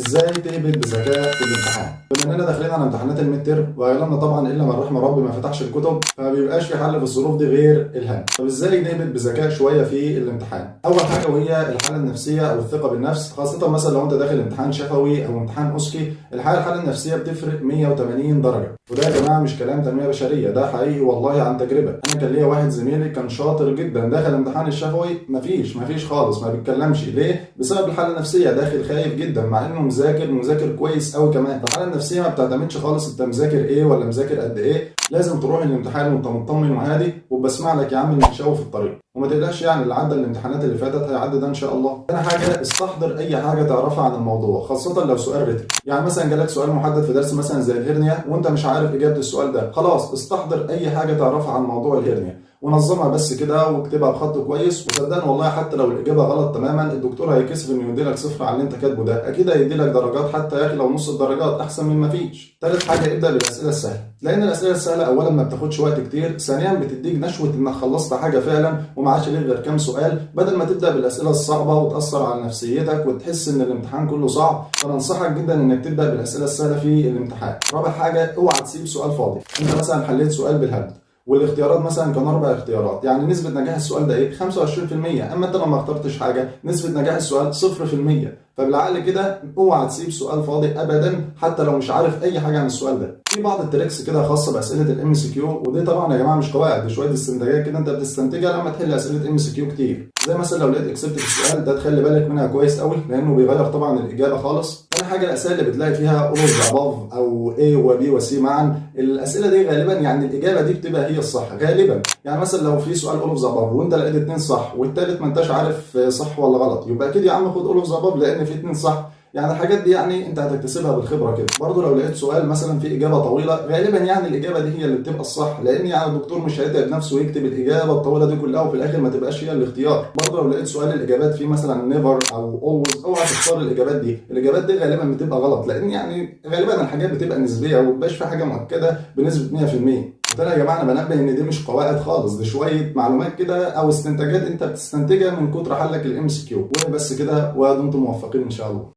ازاي تهبط بذكاء في الامتحان؟ بما اننا داخلين على امتحانات الميد تيرم واغلبنا طبعا الا من رحم ربي ما فتحش الكتب، فما بيبقاش في حل في الظروف دي غير الهم. طب ازاي نهبط بذكاء شويه في الامتحان؟ اول حاجه وهي الحاله النفسيه او الثقه بالنفس، خاصه مثلا لو انت داخل امتحان شفوي او امتحان اوسكي. الحاله النفسيه بتفرق 180 درجه، وده يا جماعه مش كلام تنميه بشريه، ده حقيقي والله عن تجربه. انا كان ليا واحد زميلي كان شاطر جدا، داخل امتحان الشفوي مفيش خالص، ما بيتكلمش. ليه؟ بسبب الحاله النفسيه، داخل خايف جدا مع انه مذاكر كويس قوي كمان. الحاله النفسيه ما بتعتمدش خالص انت مذاكر ايه ولا مذاكر قد ايه، لازم تروح الامتحان وانت مطمن وهادي وبسمع لك يا عم المشاوي في الطريق، وما تقلقش يعني اللي عدى الامتحانات اللي فاتت هيعدي ده ان شاء الله. تاني حاجه استحضر اي حاجه تعرفها عن الموضوع، خاصه لو سؤال ريتم. يعني مثلا جالك سؤال محدد في درس مثلا زي الهرنيا وانت مش عارف اجابه السؤال ده، خلاص استحضر اي حاجه تعرفها عن موضوع الهرنيا ونظمها بس كده واكتبها بخط كويس. وصدقني والله حتى لو الاجابه غلط تماما الدكتور هيكسف انه يديلك صفر على اللي انت كاتبه ده، اكيد هيديلك درجات، حتى يا اخي لو نص الدرجات احسن من ما فيش. ثالث حاجه ابدا بالاسئله السهله، لان الاسئله السهله اولا ما بتاخدش وقت كتير، ثانيا بتديك نشوه انك خلصت حاجه فعلا وما عادش ليك غير كام سؤال، بدل ما تبدا بالاسئله الصعبه وتاثر على نفسيتك وتحس ان الامتحان كله صعب. فننصحك جدا انك تبدا بالاسئله السهله في الامتحان. رابع حاجه اوعى تسيب سؤال فاضي. انت مثلا حليت سؤال بالهبد والاختيارات مثلا كان 4 اختيارات، يعني نسبة نجاح السؤال ده ايه؟ 25%، اما انت لو ما اخترتش حاجة نسبة نجاح السؤال 0%. فبالعقل كده اوعى تسيب سؤال فاضي ابدا حتى لو مش عارف اي حاجة عن السؤال ده. في بعض التريكس كده خاصة بأسئلة الام سي كيو، ودي طبعا يا جماعة مش قواعد، دي شوية استنتاجات كده انت بتستنتجها لما تحل أسئلة ام سي كيو كتير. زي مثلا لو لقيت اكسبت في السؤال ده تخلي بالك منها كويس قوي لانه بيغير طبعا الاجابه خالص. تاني حاجه الاسئله اللي بتلاقي فيها all of the above او A و B و C معا، الاسئله دي غالبا يعني الاجابه دي بتبقى هي الصح غالبا. يعني مثلا لو في سؤال all of the above وانت لقيت 2 صح والتالت ما انتش عارف صح ولا غلط، يبقى اكيد يا عم خد all of the above لان في 2 صح. يعني الحاجات دي يعني انت هتكتسبها بالخبره كده. برضه لو لقيت سؤال مثلا فيه اجابه طويله غالبا يعني الاجابه دي هي اللي بتبقى الصح، لان يعني الدكتور مش هيتعب نفسه ويكتب الاجابه الطويله دي كلها وفي الاخر ما تبقاش هي الاختيار. برضه لو لقيت سؤال الاجابات فيه مثلا نيفر او اولويز اوعى تختار الاجابات دي، الاجابات دي غالبا بتبقى غلط، لان يعني غالبا الحاجات بتبقى نسبيه ومبقاش في حاجه مؤكده بنسبه 100%. وتاني يا جماعه انا بنبه ان دي مش قواعد خالص، دي شويه معلومات كده او استنتاجات انت بتستنتجها من كتر حلك الام سي كيو. وبس كده ودمتم موفقين ان شاء الله.